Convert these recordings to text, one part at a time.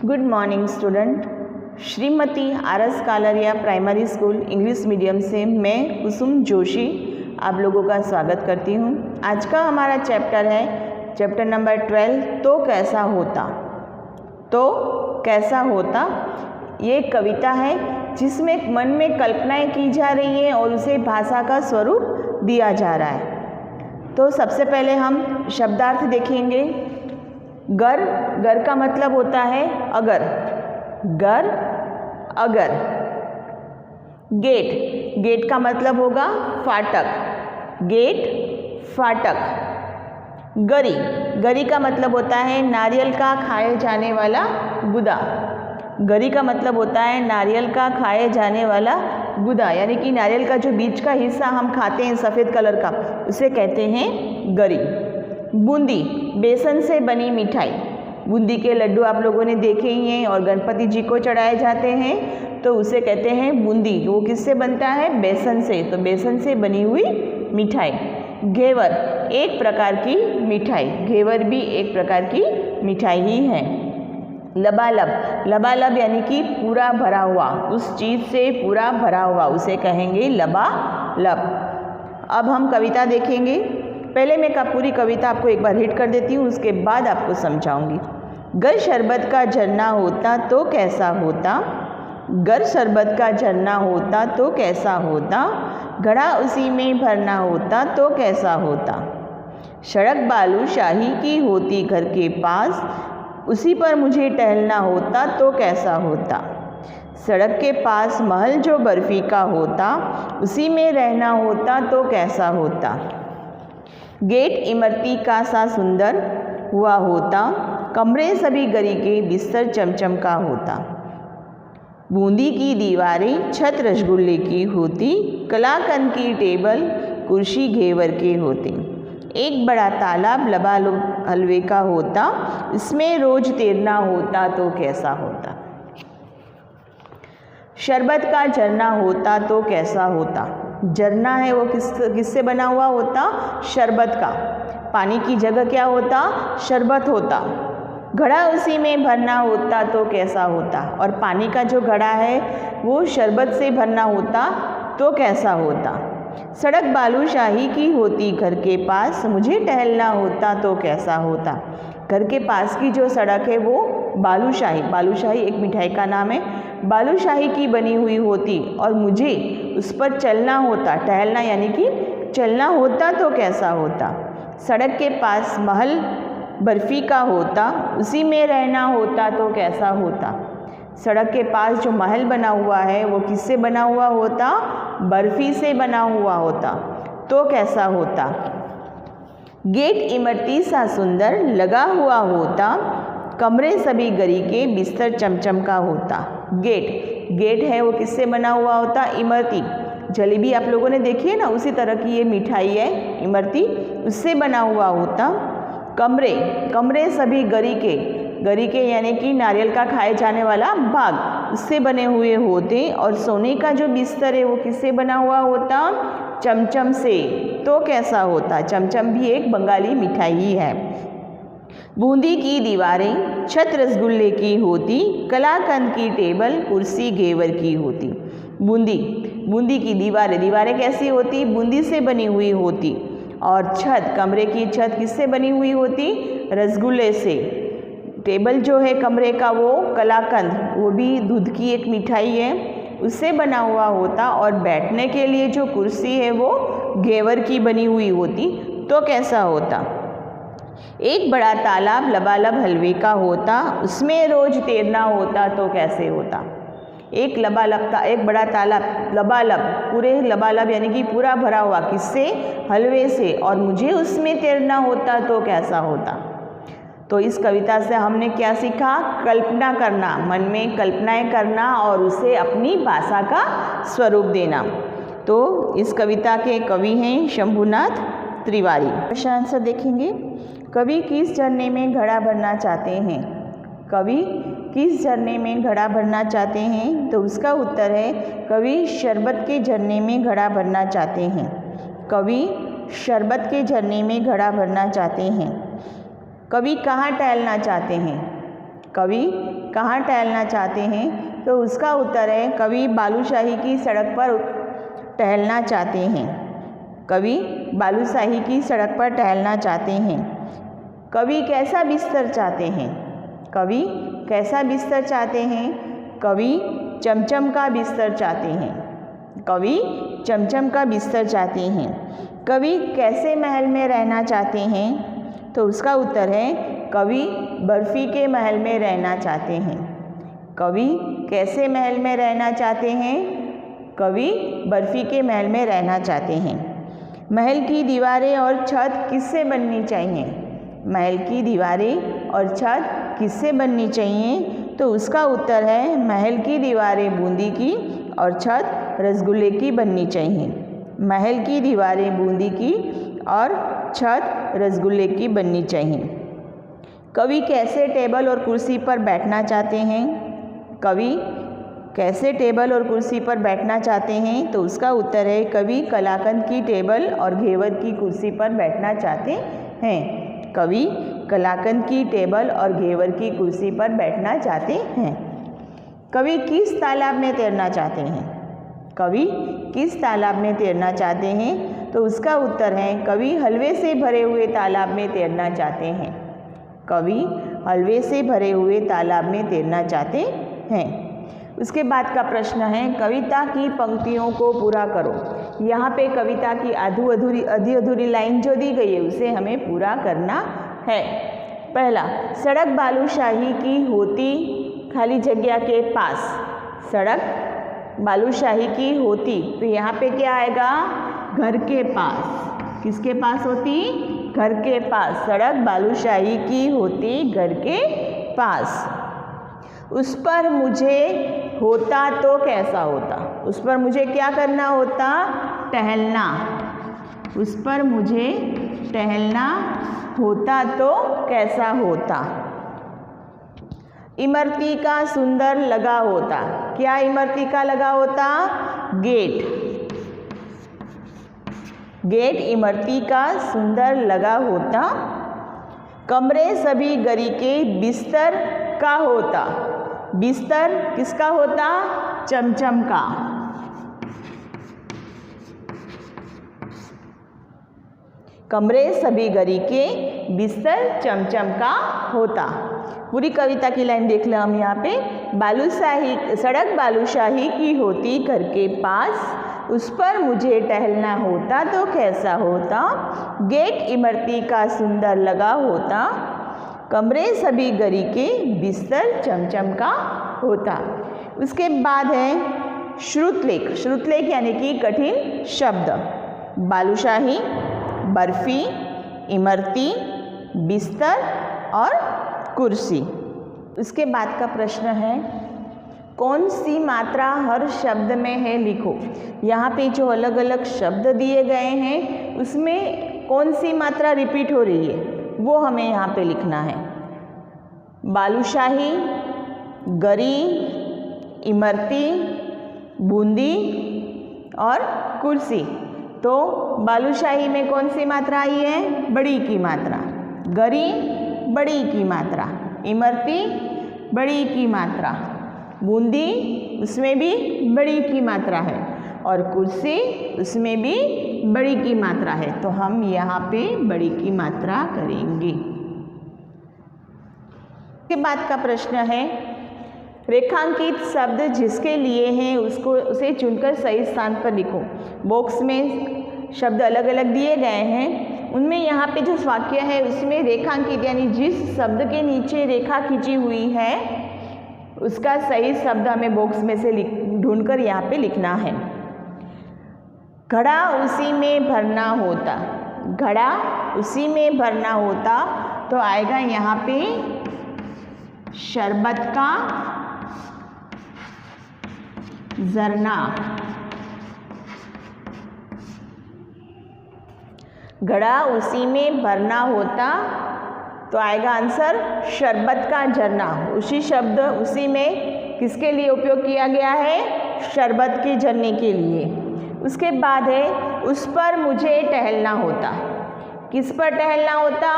Good morning student. Shrimati RS Kalaria primary school English medium से मैं कुसुम जोशी आप लोगों का स्वागत करती हूँ। आज का हमारा चैप्टर है चैप्टर नंबर 12, तो कैसा होता। तो कैसा होता ये एक कविता है जिसमें मन में कल्पनाएं की जा रही हैं और उसे भाषा का स्वरूप दिया जा रहा है। तो सबसे पहले हम शब्दार्थ देखेंगे। गर का मतलब होता है अगर। गर अगर। गेट का मतलब होगा फाटक। गेट फाटक। गरी का मतलब होता है नारियल का खाए जाने वाला गुदा। गरी का मतलब होता है नारियल का खाए जाने वाला गुदा, यानी कि नारियल का जो बीच का हिस्सा हम खाते हैं सफ़ेद कलर का, उसे कहते हैं गरी। बूंदी बेसन से बनी मिठाई। बूंदी के लड्डू आप लोगों ने देखे ही हैं और गणपति जी को चढ़ाए जाते हैं, तो उसे कहते हैं बूंदी। वो किससे बनता है? बेसन से। तो बेसन से बनी हुई मिठाई। घेवर एक प्रकार की मिठाई। घेवर भी एक प्रकार की मिठाई ही है। लबालब यानी कि पूरा भरा हुआ, उस चीज़ से पूरा भरा हुआ, उसे कहेंगे लबालब। अब हम कविता देखेंगे। पहले मैं पूरी कविता आपको एक बार रीड कर देती हूँ, उसके बाद आपको समझाऊंगी। गर शरबत का झरना होता तो कैसा होता। गर शरबत का झरना होता तो कैसा होता। घड़ा उसी में भरना होता तो कैसा होता। सड़क बालूशाही की होती घर के पास, उसी पर मुझे टहलना होता तो कैसा होता। सड़क के पास महल जो बर्फ़ी का होता, उसी में रहना होता तो कैसा होता। गेट इमरती का सा सुंदर हुआ होता, कमरे सभी गरी के बिस्तर चमचम का होता। बूंदी की दीवारें छत रसगुल्ले की होती, कलाकंद की टेबल कुर्सी घेवर के होती। एक बड़ा तालाब लबालब हलवे का होता, इसमें रोज तैरना होता तो कैसा होता। शरबत का झरना होता तो कैसा होता। झरना है वो किससे बना हुआ होता? शरबत का। पानी की जगह क्या होता? शरबत होता। घड़ा उसी में भरना होता तो कैसा होता। और पानी का जो घड़ा है वो शरबत से भरना होता तो कैसा होता। सड़क बालूशाही की होती घर के पास, मुझे टहलना होता तो कैसा होता। घर के पास की जो सड़क है वो बालूशाही एक मिठाई का नाम है, बालूशाही की बनी हुई होती और मुझे उस पर चलना होता। टहलना यानी कि चलना होता तो कैसा होता। सड़क के पास महल बर्फ़ी का होता, उसी में रहना होता तो कैसा होता। सड़क के पास जो महल बना हुआ है वो किससे बना हुआ होता? बर्फ़ी से बना हुआ होता तो कैसा होता। गेट इमरती सा सुंदर लगा हुआ होता, कमरे सभी गरी के बिस्तर चमचम का होता। गेट है वो किससे बना हुआ होता? इमरती। जलेबी आप लोगों ने देखी है ना, उसी तरह की ये मिठाई है इमरती, उससे बना हुआ होता। कमरे सभी गरी के यानी कि नारियल का खाए जाने वाला भाग, उससे बने हुए होते। और सोने का जो बिस्तर है वो किससे बना हुआ होता? चमचम से। तो कैसा होता। चमचम भी एक बंगाली मिठाई ही है। बूंदी की दीवारें छत रसगुल्ले की होती, कलाकंद की टेबल कुर्सी घेवर की होती। बूंदी की दीवारें कैसी होती? बूंदी से बनी हुई होती। और छत, कमरे की छत किससे बनी हुई होती? रसगुल्ले से। टेबल जो है कमरे का वो कलाकंद, वो भी दूध की एक मिठाई है, उससे बना हुआ होता। और बैठने के लिए जो कुर्सी है वो घेवर की बनी हुई होती तो कैसा होता। एक बड़ा तालाब लबालब हलवे का होता, उसमें रोज तैरना होता तो कैसे होता। एक बड़ा तालाब पूरे लबालब यानी कि पूरा भरा हुआ, किससे? हलवे से। और मुझे उसमें तैरना होता तो कैसा होता। तो इस कविता से हमने क्या सीखा? कल्पना करना, मन में कल्पनाएं करना और उसे अपनी भाषा का स्वरूप देना। तो इस कविता के कवि हैं शंभुनाथ त्रिवारी। क्वेश्चन आंसर देखेंगे। कवि किस झरने में घड़ा भरना चाहते हैं। कवि किस झरने में घड़ा भरना चाहते हैं? तो उसका उत्तर है कवि शरबत के झरने में घड़ा भरना चाहते हैं। कवि शरबत के झरने में घड़ा भरना चाहते हैं। कवि कहाँ टहलना चाहते हैं? कवि कहाँ टहलना चाहते हैं? तो उसका उत्तर है कवि बालूशाही की सड़क पर टहलना चाहते हैं। कवि बालूशाही की सड़क पर टहलना चाहते हैं। कवि कैसा बिस्तर चाहते हैं? कवि कैसा बिस्तर चाहते हैं? कवि चमचम का बिस्तर चाहते हैं। कवि चमचम का बिस्तर चाहते हैं। कवि कैसे महल में रहना चाहते हैं? तो उसका उत्तर है कवि बर्फ़ी के महल में रहना चाहते हैं। कवि कैसे महल में रहना चाहते हैं? कवि बर्फ़ी के महल में रहना चाहते हैं। महल की दीवारें और छत किससे बननी चाहिए? महल की दीवारें और छत किससे बननी चाहिए? तो उसका उत्तर है महल की दीवारें बूंदी की और छत रसगुल्ले की बननी चाहिए। महल की दीवारें बूंदी की और छत रसगुल्ले की बननी चाहिए। कवि कैसे टेबल और कुर्सी पर बैठना चाहते हैं? कवि कैसे टेबल और कुर्सी पर बैठना चाहते हैं? तो उसका उत्तर है कवि कलाकंद की टेबल और घेवर की कुर्सी पर बैठना चाहते हैं। कवि कलाकंद की टेबल और घेवर की कुर्सी पर बैठना चाहते हैं। कवि किस तालाब में तैरना चाहते हैं? कवि किस तालाब में तैरना चाहते हैं? तो उसका उत्तर है कवि हलवे से भरे हुए तालाब में तैरना चाहते हैं। कवि हलवे से भरे हुए तालाब में तैरना चाहते हैं। उसके बाद का प्रश्न है कविता की पंक्तियों को पूरा करो। यहाँ पे कविता की आधी अधूरी लाइन जो दी गई है उसे हमें पूरा करना है। पहला, सड़क बालूशाही की होती खाली जगह के पास। सड़क बालूशाही की होती, तो यहाँ पे क्या आएगा? घर के पास। किसके पास होती? घर के पास। सड़क बालूशाही की होती घर के पास। उस पर मुझे होता तो कैसा होता? उस पर मुझे क्या करना होता? टहलना। उस पर मुझे टहलना होता तो कैसा होता? इमरती का सुंदर लगा होता। क्या इमरती का लगा होता? गेट। गेट इमरती का सुंदर लगा होता। कमरे सभी गरी के बिस्तर का होता। बिस्तर किसका होता? चमचम का। कमरे सभी गरी के बिस्तर चमचम का होता। पूरी कविता की लाइन देख लो हम यहाँ पे। बालूशाही सड़क बालूशाही की होती घर के पास, उस पर मुझे टहलना होता तो कैसा होता? गेट इमरती का सुंदर लगा होता। कमरे सभी गरी के बिस्तर चमचम का होता। उसके बाद है श्रुतलेख। श्रुतलेख यानी कि कठिन शब्द। बालूशाही, बर्फी, इमरती, बिस्तर और कुर्सी। उसके बाद का प्रश्न है कौन सी मात्रा हर शब्द में है लिखो। यहाँ पे जो अलग अलग शब्द दिए गए हैं उसमें कौन सी मात्रा रिपीट हो रही है वो हमें यहाँ पे लिखना है। बालूशाही, गरी, इमरती, बूंदी और कुर्सी। तो बालूशाही में कौन सी मात्रा आई है? बड़ी की मात्रा। गरी बड़ी की मात्रा। इमरती बड़ी की मात्रा। बूंदी उसमें भी बड़ी की मात्रा है और कुर्सी उसमें भी बड़ी की मात्रा है। तो हम यहाँ पे बड़ी की मात्रा करेंगे। के बाद का प्रश्न है रेखांकित शब्द जिसके लिए हैं उसे चुनकर सही स्थान पर लिखो। बॉक्स में शब्द अलग अलग दिए गए हैं, उनमें यहाँ पे जो वाक्य है उसमें रेखांकित यानी जिस शब्द के नीचे रेखा खींची हुई है उसका सही शब्द हमें बॉक्स में से ढूंढकर यहाँ पे लिखना है। घड़ा उसी में भरना होता। घड़ा उसी में भरना होता तो आएगा यहाँ पे शरबत का झरना। घड़ा उसी में भरना होता तो आएगा आंसर शरबत का झरना। उसी शब्द उसी में किसके लिए उपयोग किया गया है? शरबत के झरने के लिए। उसके बाद है उस पर मुझे टहलना होता। किस पर टहलना होता?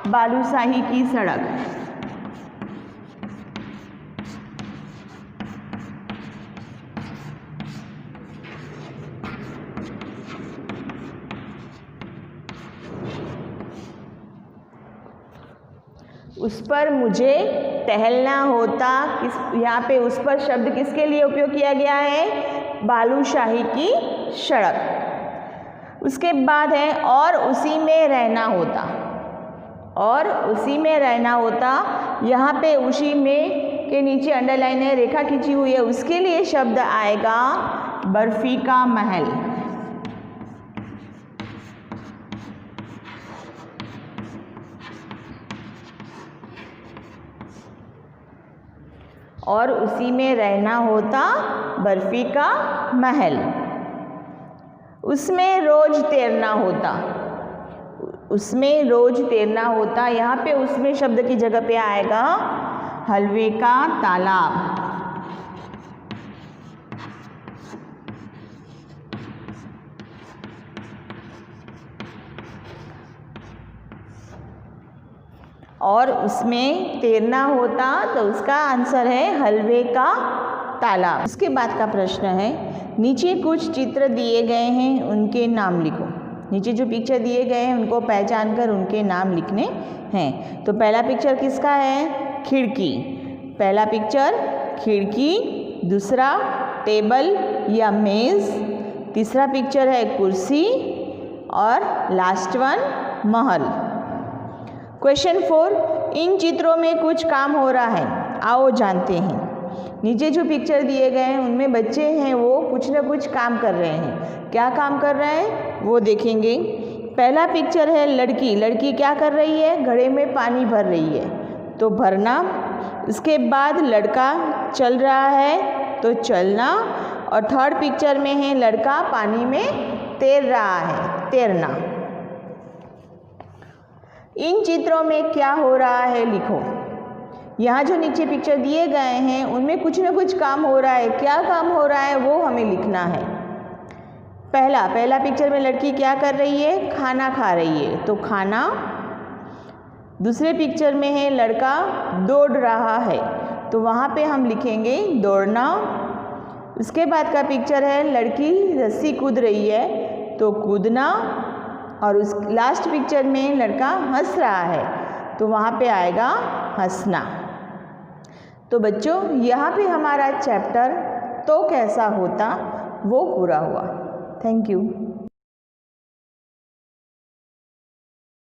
बालूशाही की सड़क। उस पर मुझे टहलना होता। यहाँ पे उस पर शब्द किसके लिए उपयोग किया गया है? बालूशाही की सड़क। उसके बाद है और उसी में रहना होता। और उसी में रहना होता, यहाँ पे उसी में के नीचे अंडरलाइन है, रेखा खींची हुई है, उसके लिए शब्द आएगा बर्फी का महल। और उसी में रहना होता, बर्फी का महल। उसमें रोज तैरना होता। उसमें रोज तैरना होता, यहाँ पे उसमें शब्द की जगह पे आएगा हलवे का तालाब। और उसमें तैरना होता, तो उसका आंसर है हलवे का तालाब। उसके बाद का प्रश्न है, नीचे कुछ चित्र दिए गए हैं, उनके नाम लिखो। नीचे जो पिक्चर दिए गए हैं उनको पहचान कर उनके नाम लिखने हैं। तो पहला पिक्चर किसका है? खिड़की। पहला पिक्चर खिड़की, दूसरा टेबल या मेज़, तीसरा पिक्चर है कुर्सी और लास्ट वन महल। क्वेश्चन 4, इन चित्रों में कुछ काम हो रहा है, आओ जानते हैं। नीचे जो पिक्चर दिए गए हैं उनमें बच्चे हैं, वो कुछ न कुछ काम कर रहे हैं। क्या काम कर रहे हैं वो देखेंगे। पहला पिक्चर है लड़की। लड़की क्या कर रही है? घड़े में पानी भर रही है, तो भरना। उसके बाद लड़का चल रहा है, तो चलना। और थर्ड पिक्चर में है लड़का पानी में तैर रहा है, तैरना। इन चित्रों में क्या हो रहा है लिखो। यहाँ जो नीचे पिक्चर दिए गए हैं उनमें कुछ न कुछ काम हो रहा है। क्या काम हो रहा है वो हमें लिखना है। पहला पिक्चर में लड़की क्या कर रही है? खाना खा रही है, तो खाना। दूसरे पिक्चर में है लड़का दौड़ रहा है, तो वहाँ पे हम लिखेंगे दौड़ना। उसके बाद का पिक्चर है लड़की रस्सी कूद रही है, तो कूदना। और उस लास्ट पिक्चर में लड़का हंस रहा है, तो वहाँ पे आएगा हंसना। तो बच्चों यहाँ पे हमारा चैप्टर तो कैसा होता वो पूरा हुआ। Thank you.